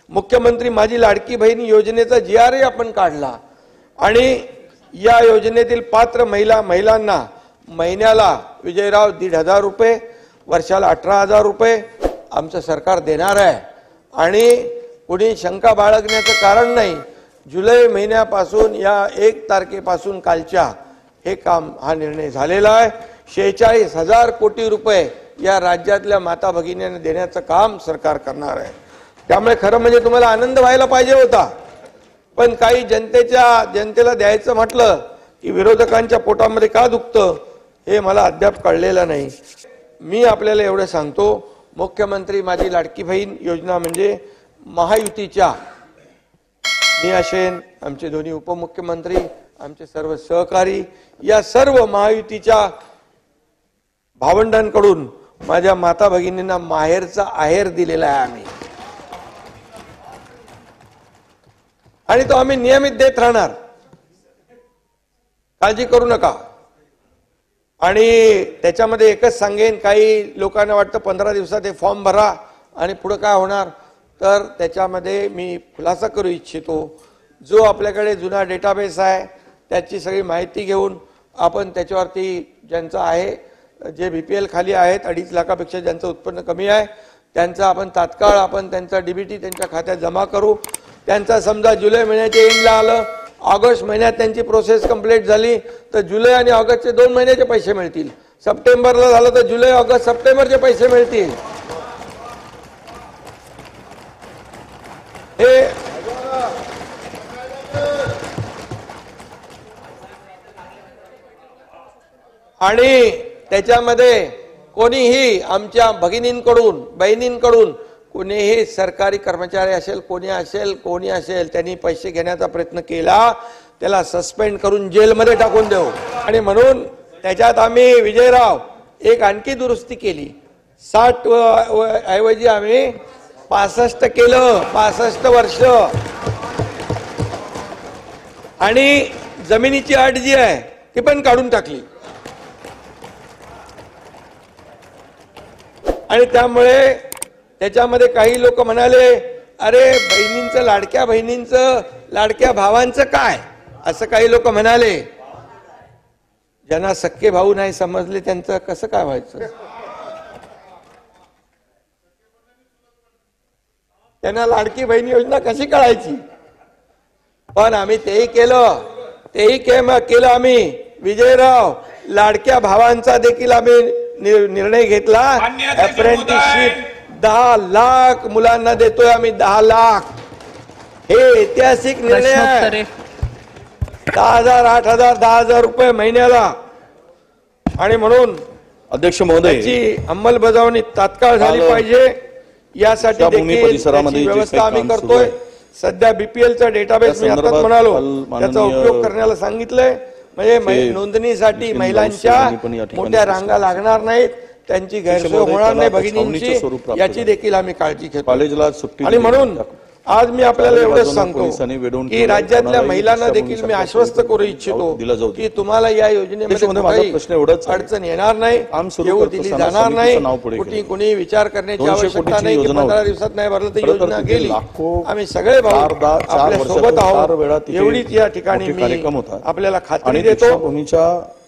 मुख्यमंत्री माझी लाडकी बहीण योजनेचा GR आपण काढला आणि या योजनेतील पात्र महिलांना महिन्याला विजयराव 1,500 रुपये, वर्षाला 18,000 रुपये आमचं सरकार देणार आहे। आणि कोणी शंका बाळगण्याचं कारण नाही, जुलै महिन्यापासून या 1 तारखेपासून कालच्या हे काम हा निर्णय झालेला आहे। 46,000 कोटी रुपये या राज्यातल्या माता भगिनींना देण्याचं काम सरकार करणार आहे। त्यामुळे खरं म्हणजे तुम्हाला आनंद व्हायला पाहिजे होता, पण काही जनतेला द्यायचं म्हटलं की विरोधकांच्या पोटामध्ये का दुखतं हे मला अद्याप कळलेलं नाही। मी आपल्याला एवढं सांगतो, मुख्यमंत्री माझी लाडकी बहीण योजना म्हणजे महायुतीच्या मी असेन, आमचे दोन्ही उपमुख्यमंत्री, आमचे सर्व सहकारी, या सर्व महायुतीच्या भावंडांकडून माझ्या माता भगिनींना माहेरचा आहेर दिलेला आहे आम्ही, आणि तो आम्ही नियमित देत राहणार, काळजी करू नका। आणि त्याच्यामध्ये एकच सांगेन, काही लोकांना वाटतं 15 दिवसात हे फॉर्म भरा आणि पुढे काय होणार, तर त्याच्यामध्ये मी खुलासा करू इच्छितो। जो आपल्याकडे जुना डेटाबेस आहे त्याची सगळी माहिती घेऊन आपण त्याच्यावरती ज्यांचं आहे, जे BPL खाली आहेत, 2.5 लाखापेक्षा ज्यांचं उत्पन्न कमी आहे त्यांचा आपण तात्काळ आपण त्यांचा DBT त्यांच्या खात्यात जमा करू। त्यांचा समजा जुलै महिन्याच्या एंडला आलं, ऑगस्ट महिन्यात त्यांची प्रोसेस कंप्लीट झाली तर जुलै आणि ऑगस्टचे 2 महिन्याचे पैसे मिळतील। सप्टेंबरला झालं तर जुलै, ऑगस्ट, सप्टेंबरचे पैसे मिळतील। हे आणि त्याच्यामध्ये कोणीही आमच्या भगिनींकडून बहिणींकडून कोणीही सरकारी कर्मचारी असेल, कोणी असेल त्यांनी पैसे घेण्याचा प्रयत्न केला त्याला सस्पेंड करून जेलमध्ये टाकून देऊ। आणि म्हणून त्याच्यात आम्ही विजयराव एक आणखी दुरुस्ती केली, 60 ऐवजी आम्ही 65 केलं, 65 वर्ष। आणि जमिनीची अट जी आहे ती पण काढून टाकली। आणि त्यामुळे त्याच्यामध्ये काही लोक म्हणाले, अरे बहिणींचं, लाडक्या बहिणींचं, लाडक्या भावांचं काय, असं काही लोक म्हणाले। ज्यांना सख्खे भाऊ नाही समजले त्यांचं कसं काय व्हायचं, त्यांना लाडकी बहीण योजना कशी कळायची। पण आम्ही तेही केलं आम्ही विजयराव, लाडक्या भावांचा देखील आम्ही निर्णय घेतला। अप्रेंटिसशिप 10 लाख मुलांना देतोय आम्ही, 10 लाख। हे ऐतिहासिक निर्णय आहे। 10,000, 8,000, 10,000 रुपये महिन्याला। आणि म्हणून अध्यक्ष महोदय, याची अंमलबजावणी तात्काळ झाली पाहिजे, यासाठी देखील व्यवस्था आम्ही करतोय। सध्या BPLचा डेटाबेस मी आताच म्हणालो त्याचा उपयोग करण्याला सांगितलंय, म्हणजे नोंदणीसाठी महिलांच्या मोठ्या रांगा लागणार नाहीत, त्यांची गैरसोय होणार नाही भगिनींची, याची देखील आम्ही काळजी घेतो। आणि म्हणून आज मी आपल्याला एवढंच सांगतो की राज्यातल्या महिलांना देखील मी आश्वस्त करू इच्छितो की तुम्हाला या योजनेमध्ये अडचण येणार नाही, येऊ दिली जाणार नाही, कुणी विचार करण्याची आवश्यकता नाही की 15 दिवसात नाही भरलं तर योजना गेली। आम्ही सगळे भाऊ आपल्या सोबत आहोत, एवढीच या ठिकाणी मी आपल्याला खात्री देतो।